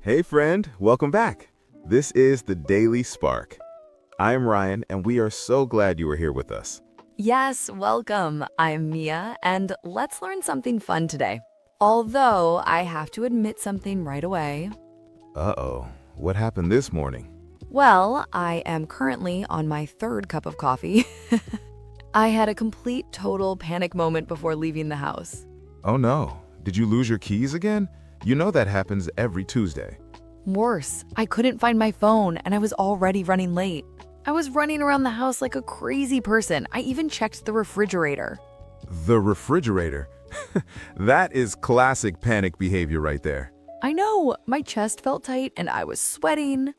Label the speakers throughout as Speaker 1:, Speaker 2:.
Speaker 1: Hey friend, welcome back. This is the Daily Spark. I am Ryan, and we are so glad you are here with us.
Speaker 2: Yes, welcome. I'm Mia, and let's learn something fun today. Although I have to admit something right away.
Speaker 1: Uh-oh, what happened this morning?
Speaker 2: Well, I am currently on my third cup of coffee. I had a complete total panic moment before leaving the house.
Speaker 1: Oh no, did you lose your keys again? You know that happens every Tuesday.
Speaker 2: Worse, I couldn't find my phone and I was already running late. I was running around the house like a crazy person. I even checked the refrigerator.
Speaker 1: The refrigerator? That is classic panic behavior right there.
Speaker 2: I know, my chest felt tight and I was sweating.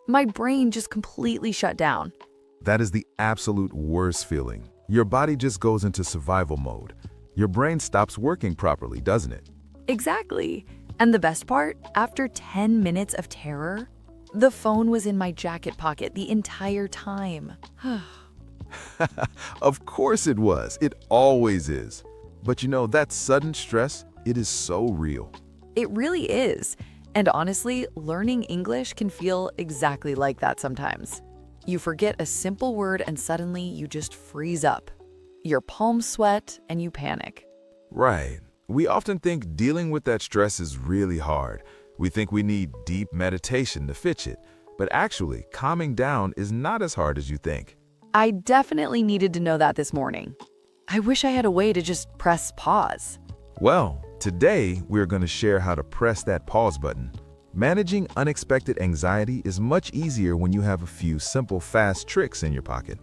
Speaker 2: My brain just completely shut down.
Speaker 1: That is the absolute worst feeling. Your body just goes into survival mode. Your brain stops working properly, doesn't it?
Speaker 2: Exactly. And the best part, after 10 minutes of terror, the phone was in my jacket pocket the entire time.
Speaker 1: Of course it was. It always is. But you know, that sudden stress, it is so real.
Speaker 2: It really is. And honestly, learning English can feel exactly like that sometimes. You forget a simple word and suddenly you just freeze up. Your palms sweat and you panic.
Speaker 1: Right. We often think dealing with that stress is really hard. We think we need deep meditation to fix it. But actually, calming down is not as hard as you think.
Speaker 2: I definitely needed to know that this morning. I wish I had a way to just press pause.
Speaker 1: Well, today we're going to share how to press that pause button. Managing unexpected anxiety is much easier when you have a few simple, fast tricks in your pocket.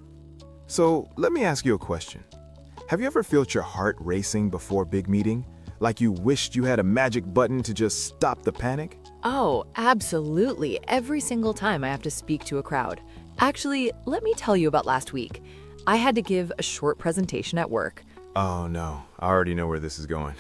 Speaker 3: So let me ask you a question. Have you ever felt your heart racing before a big meeting? Like you wished you had a magic button to just stop the panic?
Speaker 2: Oh, absolutely. Every single time I have to speak to a crowd. Actually, let me tell you about last week. I had to give a short presentation at work.
Speaker 3: Oh no, I already know where this is going.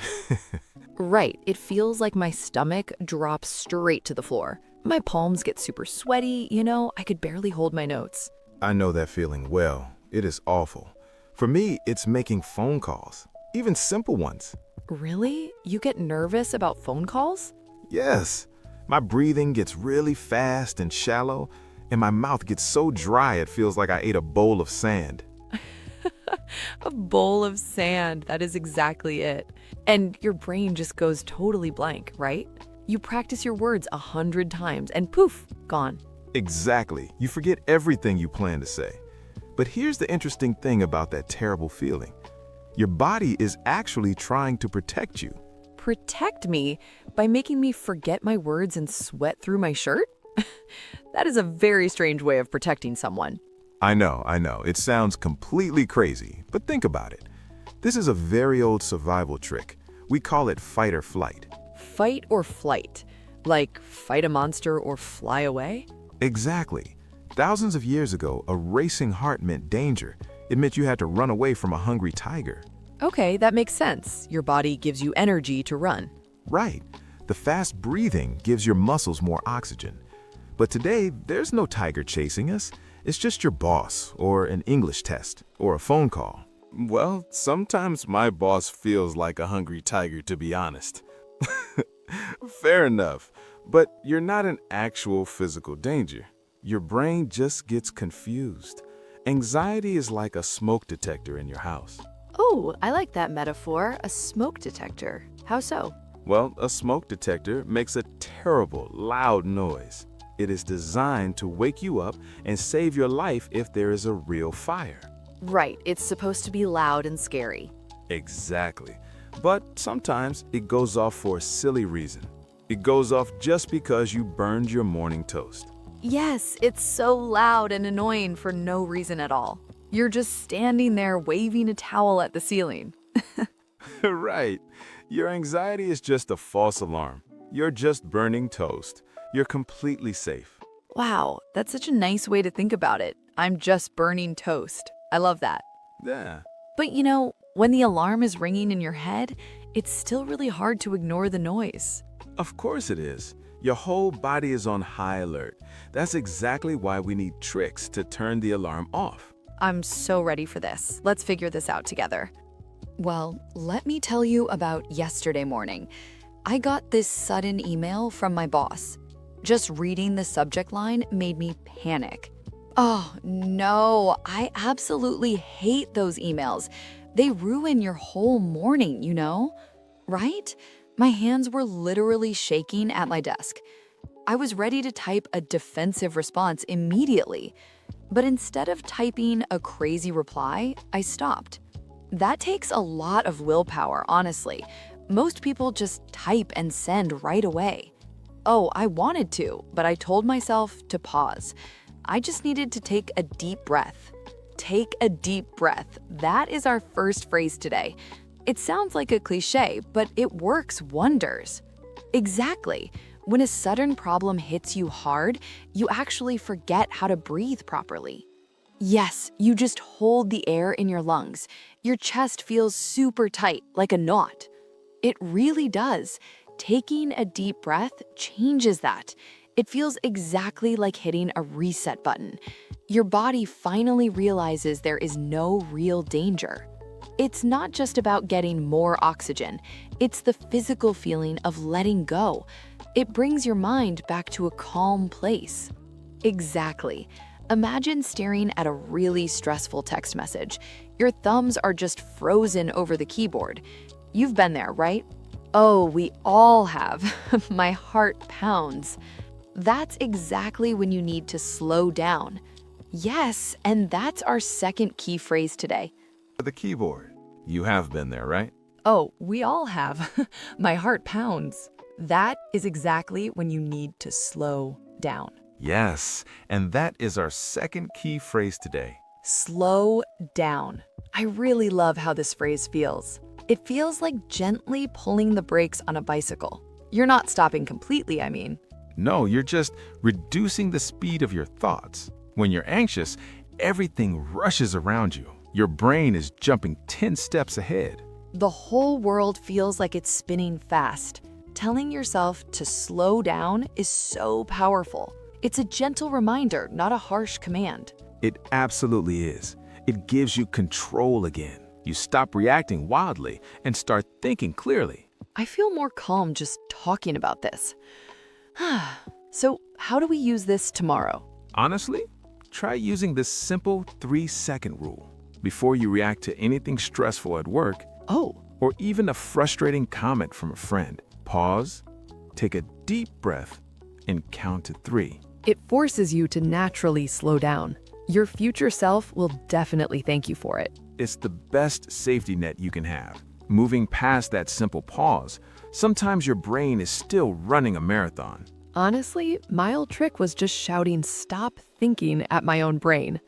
Speaker 2: Right, it feels like my stomach drops straight to the floor. My palms get super sweaty, I could barely hold my notes.
Speaker 3: I know that feeling well. It is awful. For me, it's making phone calls, even simple ones.
Speaker 2: Really? You get nervous about phone calls?
Speaker 3: Yes, my breathing gets really fast and shallow, and my mouth gets so dry it feels like I ate a bowl of sand.
Speaker 2: A bowl of sand, that is exactly it. And your brain just goes totally blank, right? You practice your words 100 times and poof, gone.
Speaker 3: Exactly. You forget everything you plan to say. But here's the interesting thing about that terrible feeling. Your body is actually trying to protect you.
Speaker 2: Protect me by making me forget my words and sweat through my shirt? That is a very strange way of protecting someone.
Speaker 3: I know. It sounds completely crazy, but think about it. This is a very old survival trick. We call it fight or flight.
Speaker 2: Fight or flight? Like fight a monster or fly away?
Speaker 3: Exactly. Thousands of years ago, a racing heart meant danger. It meant you had to run away from a hungry tiger.
Speaker 2: Okay, that makes sense. Your body gives you energy to run.
Speaker 3: Right. The fast breathing gives your muscles more oxygen. But today, there's no tiger chasing us. It's just your boss, or an English test, or a phone call. Well, sometimes my boss feels like a hungry tiger, to be honest. Fair enough. But you're not in actual physical danger. Your brain just gets confused. Anxiety is like a smoke detector in your house.
Speaker 2: Oh, I like that metaphor, a smoke detector. How so?
Speaker 3: Well, a smoke detector makes a terrible, loud noise. It is designed to wake you up and save your life if there is a real fire.
Speaker 2: Right, it's supposed to be loud and scary.
Speaker 3: Exactly. But sometimes it goes off for a silly reason. It goes off just because you burned your morning toast.
Speaker 2: Yes, it's so loud and annoying for no reason at all. You're just standing there waving a towel at the ceiling.
Speaker 3: Right. Your anxiety is just a false alarm. You're just burning toast. You're completely safe.
Speaker 2: Wow, that's such a nice way to think about it. I'm just burning toast. I love that.
Speaker 3: Yeah.
Speaker 2: But when the alarm is ringing in your head, it's still really hard to ignore the noise.
Speaker 3: Of course it is. Your whole body is on high alert. That's exactly why we need tricks to turn the alarm off.
Speaker 2: I'm so ready for this. Let's figure this out together. Well, let me tell you about yesterday morning. I got this sudden email from my boss. Just reading the subject line made me panic. Oh, no, I absolutely hate those emails. They ruin your whole morning, you know? Right? My hands were literally shaking at my desk. I was ready to type a defensive response immediately, but instead of typing a crazy reply, I stopped. That takes a lot of willpower, honestly. Most people just type and send right away. Oh, I wanted to, but I told myself to pause. I just needed to take a deep breath. Take a deep breath. That is our first phrase today. It sounds like a cliche, but it works wonders. Exactly. When a sudden problem hits you hard, you actually forget how to breathe properly. Yes, you just hold the air in your lungs. Your chest feels super tight, like a knot. It really does. Taking a deep breath changes that. It feels exactly like hitting a reset button. Your body finally realizes there is no real danger. It's not just about getting more oxygen. It's the physical feeling of letting go. It brings your mind back to a calm place. Exactly. Imagine staring at a really stressful text message. Your thumbs are just frozen over the keyboard. You've been there, right? Oh, we all have. My heart pounds. That's exactly when you need to slow down. Yes, and that's our second key phrase today.
Speaker 3: The keyboard. You have been there, right?
Speaker 2: Oh, we all have. My heart pounds. That is exactly when you need to slow down.
Speaker 3: Yes, and that is our second key phrase today.
Speaker 2: Slow down. I really love how this phrase feels. It feels like gently pulling the brakes on a bicycle. You're not stopping completely, I mean.
Speaker 3: No, you're just reducing the speed of your thoughts. When you're anxious, everything rushes around you. Your brain is jumping 10 steps ahead.
Speaker 2: The whole world feels like it's spinning fast. Telling yourself to slow down is so powerful. It's a gentle reminder, not a harsh command.
Speaker 3: It absolutely is. It gives you control again. You stop reacting wildly and start thinking clearly.
Speaker 2: I feel more calm just talking about this. So, how do we use this tomorrow?
Speaker 3: Honestly, try using this simple 3-second rule. Before you react to anything stressful at work,
Speaker 2: Oh,
Speaker 3: or even a frustrating comment from a friend, pause, take a deep breath, and count to 3.
Speaker 2: it forces you to naturally slow down. Your future self will definitely thank you for it.
Speaker 3: It's the best safety net you can have. Moving past that simple pause, sometimes your brain is still running a marathon.
Speaker 2: Honestly, my old trick was just shouting stop thinking at my own brain.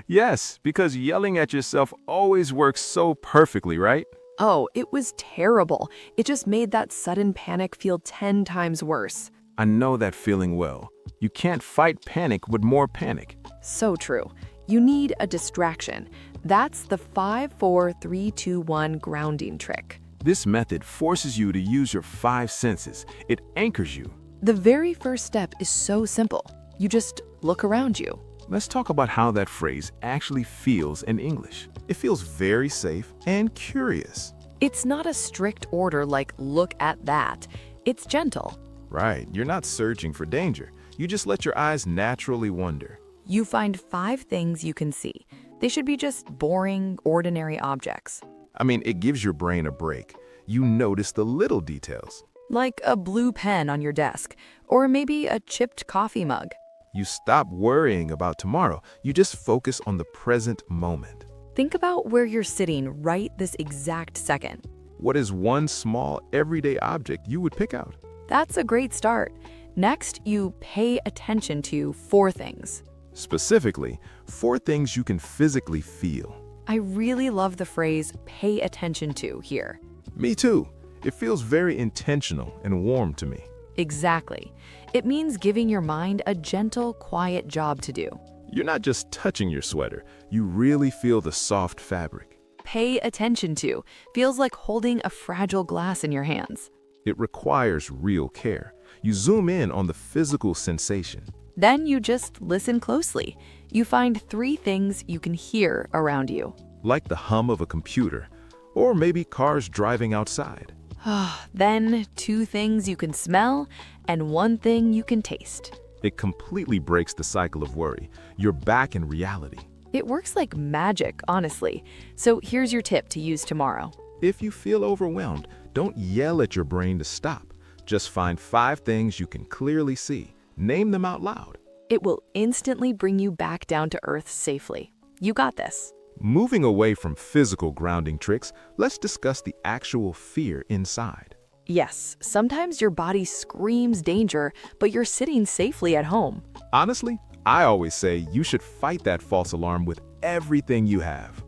Speaker 3: Yes, because yelling at yourself always works so perfectly, right?
Speaker 2: Oh, it was terrible. It just made that sudden panic feel 10 times worse.
Speaker 3: I know that feeling well. You can't fight panic with more panic.
Speaker 2: So true. You need a distraction. That's the 5-4-3-2-1 grounding trick.
Speaker 3: This method forces you to use your 5 senses. It anchors you.
Speaker 2: The very first step is so simple. You just look around you.
Speaker 3: Let's talk about how that phrase actually feels in English.
Speaker 1: It feels very safe and curious.
Speaker 2: It's not a strict order like look at that. It's gentle.
Speaker 1: Right, you're not searching for danger. You just let your eyes naturally wander.
Speaker 2: You find 5 things you can see. They should be just boring, ordinary objects.
Speaker 1: I mean, it gives your brain a break. You notice the little details.
Speaker 2: Like a blue pen on your desk, or maybe a chipped coffee mug.
Speaker 1: You stop worrying about tomorrow. You just focus on the present moment.
Speaker 2: Think about where you're sitting right this exact second.
Speaker 1: What is one small, everyday object you would pick out?
Speaker 2: That's a great start. Next, you pay attention to 4 things.
Speaker 1: Specifically, 4 things you can physically feel.
Speaker 2: I really love the phrase pay attention to here.
Speaker 1: Me too. It feels very intentional and warm to me.
Speaker 2: Exactly. It means giving your mind a gentle, quiet job to do.
Speaker 1: You're not just touching your sweater. You really feel the soft fabric.
Speaker 2: Pay attention to feels like holding a fragile glass in your hands.
Speaker 1: It requires real care. You zoom in on the physical sensation.
Speaker 2: Then you just listen closely. You find 3 things you can hear around you.
Speaker 1: Like the hum of a computer, or maybe cars driving outside.
Speaker 2: Then 2 things you can smell and 1 thing you can taste.
Speaker 3: It completely breaks the cycle of worry. You're back in reality.
Speaker 2: It works like magic, honestly. So here's your tip to use tomorrow.
Speaker 3: If you feel overwhelmed, don't yell at your brain to stop. Just find 5 things you can clearly see. Name them out loud.
Speaker 2: It will instantly bring you back down to earth safely. You got this.
Speaker 3: Moving away from physical grounding tricks, let's discuss the actual fear inside.
Speaker 2: Yes, sometimes your body screams danger, but you're sitting safely at home.
Speaker 3: Honestly, I always say you should fight that false alarm with everything you have.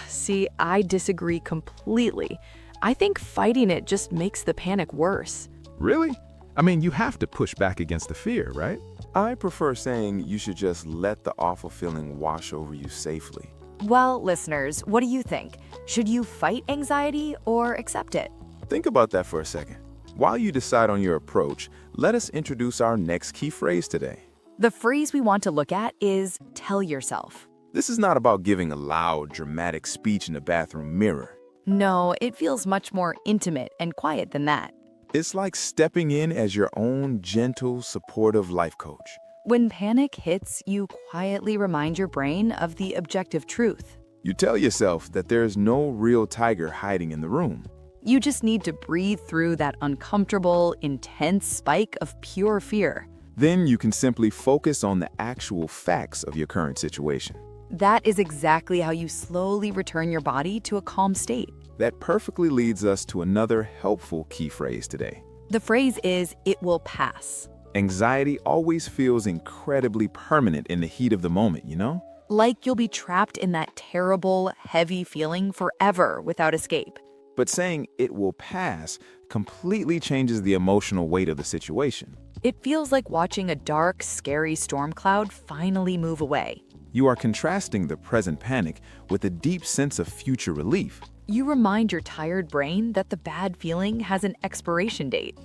Speaker 2: See, I disagree completely. I think fighting it just makes the panic worse.
Speaker 3: Really? I mean, you have to push back against the fear, right?
Speaker 4: I prefer saying you should just let the awful feeling wash over you safely.
Speaker 2: Well, listeners, what do you think? Should you fight anxiety or accept it?
Speaker 4: Think about that for a second. While you decide on your approach, let us introduce our next key phrase today.
Speaker 2: The phrase we want to look at is tell yourself.
Speaker 4: This is not about giving a loud, dramatic speech in a bathroom mirror.
Speaker 2: No, it feels much more intimate and quiet than that.
Speaker 4: It's like stepping in as your own gentle, supportive life coach.
Speaker 2: When panic hits, you quietly remind your brain of the objective truth.
Speaker 4: You tell yourself that there's no real tiger hiding in the room.
Speaker 2: You just need to breathe through that uncomfortable, intense spike of pure fear.
Speaker 4: Then you can simply focus on the actual facts of your current situation.
Speaker 2: That is exactly how you slowly return your body to a calm state.
Speaker 4: That perfectly leads us to another helpful key phrase today.
Speaker 2: The phrase is, it will pass.
Speaker 4: Anxiety always feels incredibly permanent in the heat of the moment, you know?
Speaker 2: Like you'll be trapped in that terrible, heavy feeling forever without escape.
Speaker 4: But saying it will pass completely changes the emotional weight of the situation.
Speaker 2: It feels like watching a dark, scary storm cloud finally move away.
Speaker 4: You are contrasting the present panic with a deep sense of future relief.
Speaker 2: You remind your tired brain that the bad feeling has an expiration date.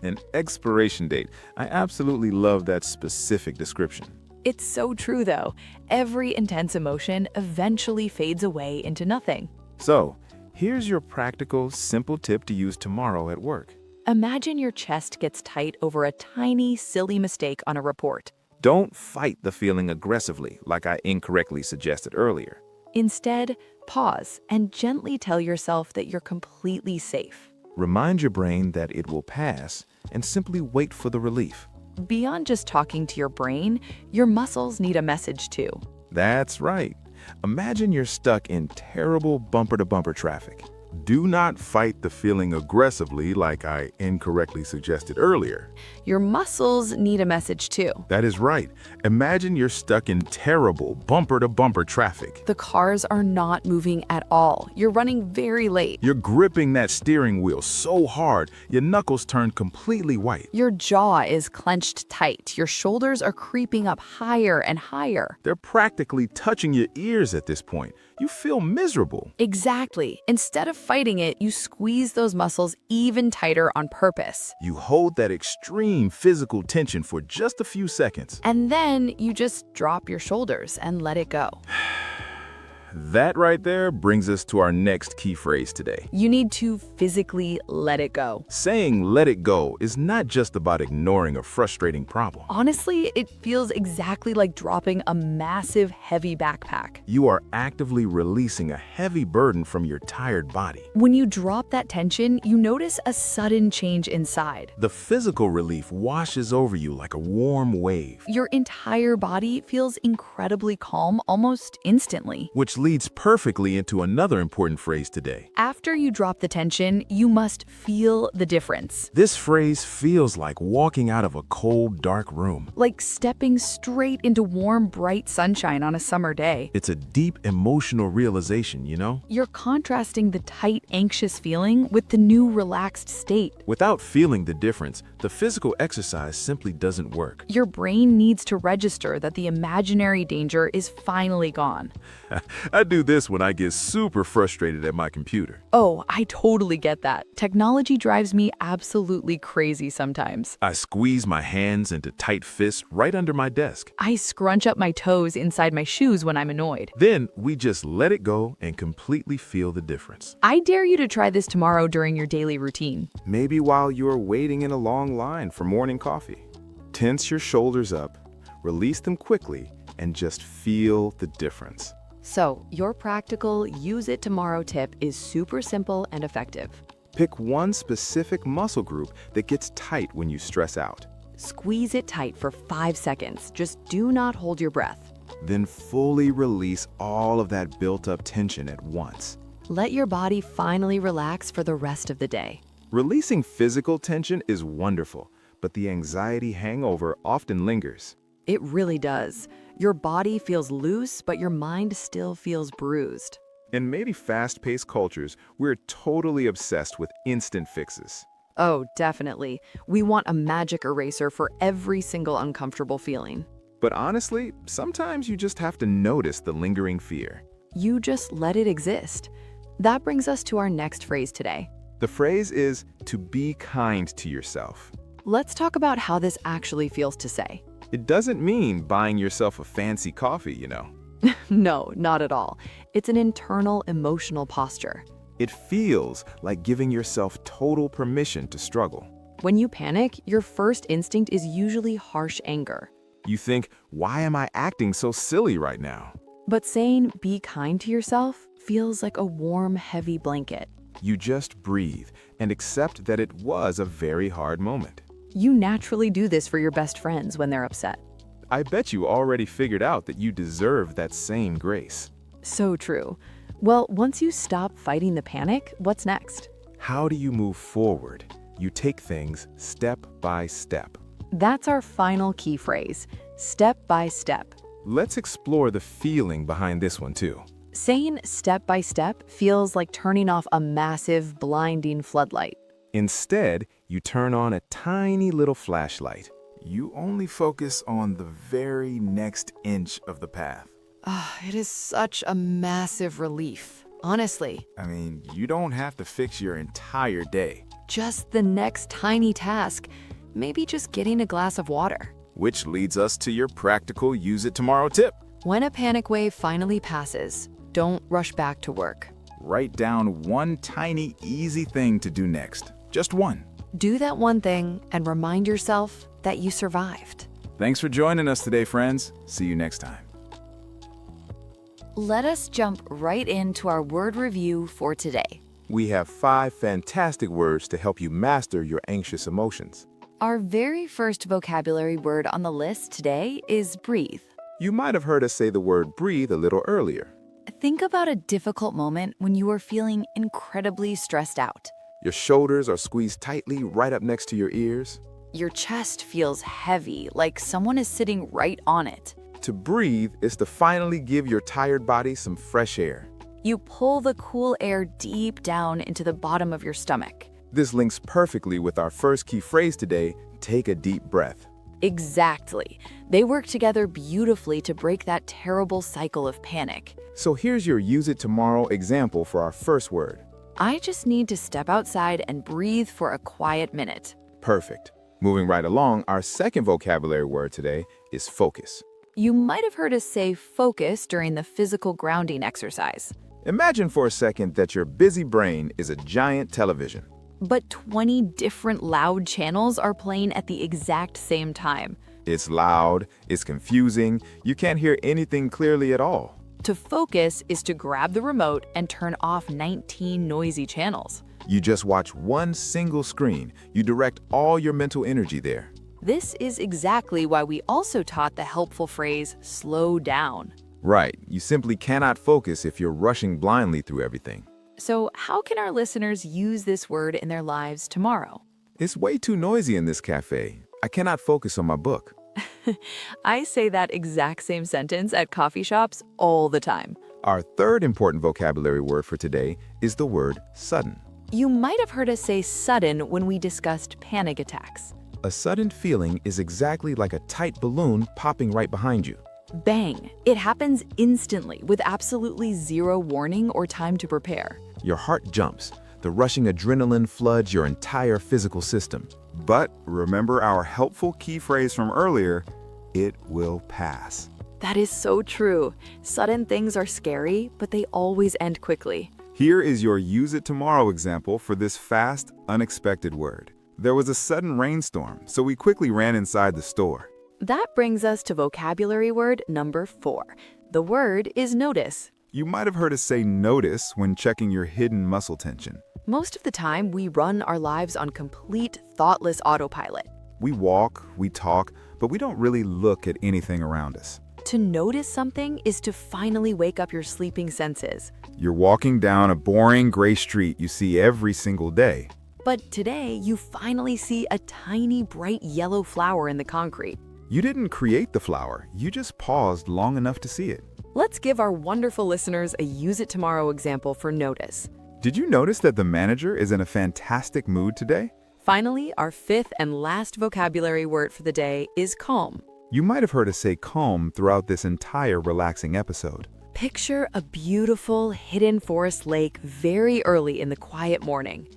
Speaker 4: An expiration date. I absolutely love that specific description.
Speaker 2: It's so true, though. Every intense emotion eventually fades away into nothing.
Speaker 4: So, here's your practical, simple tip to use tomorrow at work.
Speaker 2: Imagine your chest gets tight over a tiny, silly mistake on a report.
Speaker 4: Don't fight the feeling aggressively, like I incorrectly suggested earlier.
Speaker 2: Instead, pause and gently tell yourself that you're completely safe.
Speaker 4: Remind your brain that it will pass and simply wait for the relief.
Speaker 2: Beyond just talking to your brain, your muscles need a message too.
Speaker 4: That's right. Imagine you're stuck in terrible bumper-to-bumper traffic.
Speaker 1: Do not fight the feeling aggressively like I incorrectly suggested earlier.
Speaker 2: Your muscles need a message too.
Speaker 1: That is right. Imagine you're stuck in terrible bumper-to-bumper traffic.
Speaker 2: The cars are not moving at all. You're running very late.
Speaker 1: You're gripping that steering wheel so hard, your knuckles turn completely white.
Speaker 2: Your jaw is clenched tight. Your shoulders are creeping up higher and higher.
Speaker 1: They're practically touching your ears at this point. You feel miserable.
Speaker 2: Exactly. Instead of fighting it, you squeeze those muscles even tighter on purpose.
Speaker 1: You hold that extreme physical tension for just a few seconds.
Speaker 2: And then you just drop your shoulders and let it go.
Speaker 1: That right there brings us to our next key phrase today.
Speaker 2: You need to physically let it go.
Speaker 1: Saying let it go is not just about ignoring a frustrating problem.
Speaker 2: Honestly, it feels exactly like dropping a massive, heavy backpack.
Speaker 1: You are actively releasing a heavy burden from your tired body.
Speaker 2: When you drop that tension, you notice a sudden change inside.
Speaker 1: The physical relief washes over you like a warm wave,
Speaker 2: Your entire body feels incredibly calm almost instantly.
Speaker 1: which leads perfectly into another important phrase today.
Speaker 2: After you drop the tension, you must feel the difference.
Speaker 1: This phrase feels like walking out of a cold, dark room.
Speaker 2: Like stepping straight into warm, bright sunshine on a summer day.
Speaker 1: It's a deep emotional realization, you know?
Speaker 2: You're contrasting the tight, anxious feeling with the new relaxed state.
Speaker 1: Without feeling the difference, the physical exercise simply doesn't work.
Speaker 2: Your brain needs to register that the imaginary danger is finally gone.
Speaker 1: I do this when I get super frustrated at my computer.
Speaker 2: Oh, I totally get that. Technology drives me absolutely crazy sometimes.
Speaker 1: I squeeze my hands into tight fists right under my desk.
Speaker 2: I scrunch up my toes inside my shoes when I'm annoyed.
Speaker 1: Then we just let it go and completely feel the difference.
Speaker 2: I dare you to try this tomorrow during your daily routine.
Speaker 4: Maybe while you're waiting in a long line for morning coffee. Tense your shoulders up, release them quickly, and just feel the difference.
Speaker 2: So, your practical use it tomorrow tip is super simple and effective.
Speaker 4: Pick one specific muscle group that gets tight when you stress out.
Speaker 2: Squeeze it tight for 5 seconds. Just do not hold your breath.
Speaker 4: Then fully release all of that built-up tension at once.
Speaker 2: Let your body finally relax for the rest of the day.
Speaker 4: Releasing physical tension is wonderful, but the anxiety hangover often lingers.
Speaker 2: It really does. Your body feels loose, but your mind still feels bruised.
Speaker 4: In maybe fast-paced cultures, we're totally obsessed with instant fixes.
Speaker 2: Oh, definitely. We want a magic eraser for every single uncomfortable feeling.
Speaker 4: But honestly, sometimes you just have to notice the lingering fear.
Speaker 2: You just let it exist. That brings us to our next phrase today.
Speaker 4: The phrase is to be kind to yourself.
Speaker 2: Let's talk about how this actually feels to say.
Speaker 4: It doesn't mean buying yourself a fancy coffee, you know.
Speaker 2: No, not at all. It's an internal emotional posture.
Speaker 4: It feels like giving yourself total permission to struggle.
Speaker 2: When you panic, your first instinct is usually harsh anger.
Speaker 4: You think, why am I acting so silly right now?
Speaker 2: But saying be kind to yourself feels like a warm, heavy blanket.
Speaker 4: You just breathe and accept that it was a very hard moment.
Speaker 2: You naturally do this for your best friends when they're upset.
Speaker 4: I bet you already figured out that you deserve that same grace.
Speaker 2: So true. Well, once you stop fighting the panic, what's next?
Speaker 4: How do you move forward? You take things step by step.
Speaker 2: That's our final key phrase, step by step.
Speaker 4: Let's explore the feeling behind this one too.
Speaker 2: Saying step by step feels like turning off a massive, blinding floodlight.
Speaker 4: Instead, you turn on a tiny little flashlight. You only focus on the very next inch of the path.
Speaker 2: It is such a massive relief, honestly.
Speaker 4: I mean, you don't have to fix your entire day.
Speaker 2: Just the next tiny task, maybe just getting a glass of water.
Speaker 4: Which leads us to your practical use it tomorrow tip.
Speaker 2: When a panic wave finally passes, don't rush back to work.
Speaker 4: Write down one tiny, easy thing to do next. Just one.
Speaker 2: Do that one thing and remind yourself that you survived.
Speaker 4: Thanks for joining us today, friends. See you next time.
Speaker 2: Let us jump right into our word review for today.
Speaker 4: We have 5 fantastic words to help you master your anxious emotions.
Speaker 2: Our very first vocabulary word on the list today is breathe.
Speaker 4: You might have heard us say the word breathe a little earlier.
Speaker 2: Think about a difficult moment when you are feeling incredibly stressed out.
Speaker 4: Your shoulders are squeezed tightly right up next to your ears.
Speaker 2: Your chest feels heavy, like someone is sitting right on it.
Speaker 4: To breathe is to finally give your tired body some fresh air.
Speaker 2: You pull the cool air deep down into the bottom of your stomach.
Speaker 4: This links perfectly with our first key phrase today, take a deep breath.
Speaker 2: Exactly. They work together beautifully to break that terrible cycle of panic.
Speaker 4: So here's your use it tomorrow example for our first word.
Speaker 2: I just need to step outside and breathe for a quiet minute.
Speaker 4: Perfect. Moving right along, our second vocabulary word today is focus.
Speaker 2: You might have heard us say focus during the physical grounding exercise.
Speaker 4: Imagine for a second that your busy brain is a giant television.
Speaker 2: But 20 different loud channels are playing at the exact same time.
Speaker 4: It's loud, it's confusing, you can't hear anything clearly at all.
Speaker 2: To focus is to grab the remote and turn off 19 noisy channels.
Speaker 4: You just watch one single screen. You direct all your mental energy there.
Speaker 2: This is exactly why we also taught the helpful phrase, slow down.
Speaker 4: Right, you simply cannot focus if you're rushing blindly through everything.
Speaker 2: So how can our listeners use this word in their lives tomorrow?
Speaker 4: It's way too noisy in this cafe. I cannot focus on my book.
Speaker 2: I say that exact same sentence at coffee shops all the time.
Speaker 4: Our third important vocabulary word for today is the word sudden.
Speaker 2: You might have heard us say sudden when we discussed panic attacks.
Speaker 4: A sudden feeling is exactly like a tight balloon popping right behind you.
Speaker 2: Bang! It happens instantly with absolutely zero warning or time to prepare.
Speaker 3: Your heart jumps. The rushing adrenaline floods your entire physical system.
Speaker 4: But remember our helpful key phrase from earlier, it will pass.
Speaker 2: That is so true. Sudden things are scary, but they always end quickly.
Speaker 4: Here is your use it tomorrow example for this fast, unexpected word. There was a sudden rainstorm, so we quickly ran inside the store.
Speaker 2: That brings us to vocabulary word number 4. The word is notice.
Speaker 4: You might have heard us say notice when checking your hidden muscle tension.
Speaker 2: Most of the time, we run our lives on complete, thoughtless autopilot.
Speaker 4: We walk, we talk, but we don't really look at anything around us.
Speaker 2: To notice something is to finally wake up your sleeping senses.
Speaker 4: You're walking down a boring gray street you see every single day.
Speaker 2: But today, you finally see a tiny, bright yellow flower in the concrete.
Speaker 4: You didn't create the flower, you just paused long enough to see it.
Speaker 2: Let's give our wonderful listeners a use it tomorrow example for notice.
Speaker 4: Did you notice that the manager is in a fantastic mood today?
Speaker 2: Finally, our 5th and last vocabulary word for the day is calm.
Speaker 4: You might have heard us say calm throughout this entire relaxing episode.
Speaker 2: Picture a beautiful, hidden forest lake very early in the quiet morning.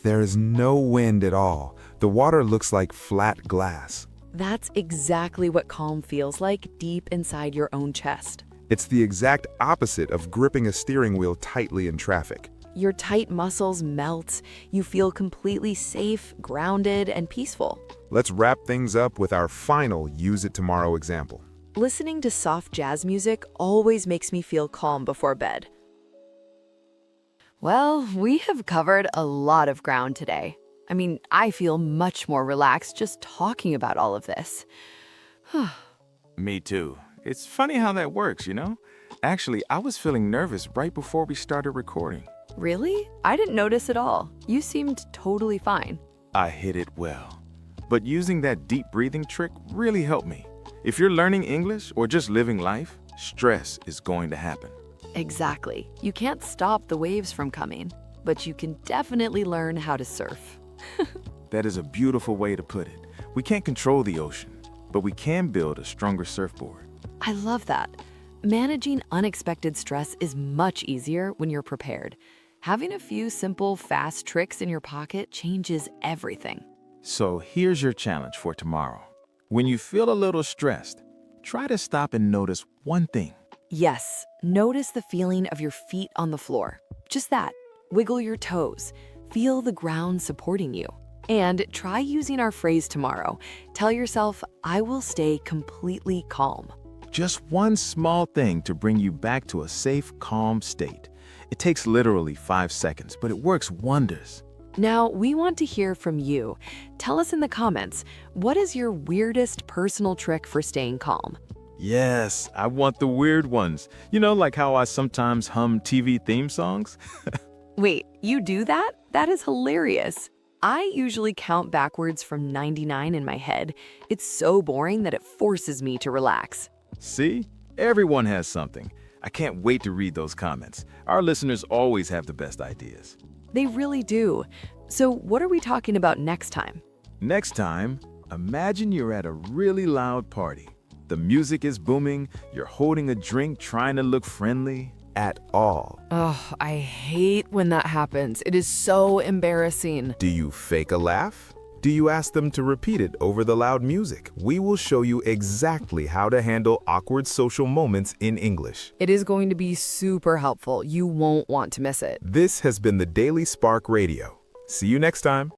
Speaker 4: There is no wind at all. The water looks like flat glass.
Speaker 2: That's exactly what calm feels like deep inside your own chest.
Speaker 4: It's the exact opposite of gripping a steering wheel tightly in traffic.
Speaker 2: Your tight muscles melt. You feel completely safe, grounded, and peaceful.
Speaker 4: Let's wrap things up with our final use it tomorrow example.
Speaker 2: Listening to soft jazz music always makes me feel calm before bed. Well, we have covered a lot of ground today. I mean, I feel much more relaxed just talking about all of this.
Speaker 1: Me too. It's funny how that works, you know? Actually, I was feeling nervous right before we started recording.
Speaker 2: Really? I didn't notice at all. You seemed totally fine.
Speaker 1: I hit it well. But using that deep breathing trick really helped me. If you're learning English or just living life, stress is going to happen.
Speaker 2: Exactly. You can't stop the waves from coming, but you can definitely learn how to surf.
Speaker 1: That is a beautiful way to put it. We can't control the ocean, but we can build a stronger surfboard.
Speaker 2: I love that. Managing unexpected stress is much easier when you're prepared. Having a few simple, fast tricks in your pocket changes everything.
Speaker 1: So here's your challenge for tomorrow. When you feel a little stressed, try to stop and notice one thing.
Speaker 2: Yes, notice the feeling of your feet on the floor. Just that. Wiggle your toes. Feel the ground supporting you. And try using our phrase tomorrow. Tell yourself, I will stay completely calm.
Speaker 1: Just one small thing to bring you back to a safe, calm state. It takes literally 5 seconds, but it works wonders.
Speaker 2: Now, we want to hear from you. Tell us in the comments, what is your weirdest personal trick for staying calm?
Speaker 1: Yes, I want the weird ones. You know, like how I sometimes hum TV theme songs?
Speaker 2: Wait, you do that? That is hilarious. I usually count backwards from 99 in my head. It's so boring that it forces me to relax.
Speaker 1: See? Everyone has something. I can't wait to read those comments. Our listeners always have the best ideas.
Speaker 2: They really do. So what are we talking about next time?
Speaker 1: Next time, imagine you're at a really loud party. The music is booming, you're holding a drink trying to look friendly. At all.
Speaker 2: Oh, I hate when that happens. It is so embarrassing.
Speaker 3: Do you fake a laugh? Do you ask them to repeat it over the loud music? We will show you exactly how to handle awkward social moments in English.
Speaker 2: It is going to be super helpful. You won't want to miss it.
Speaker 3: This has been the Daily Spark Radio. See you next time.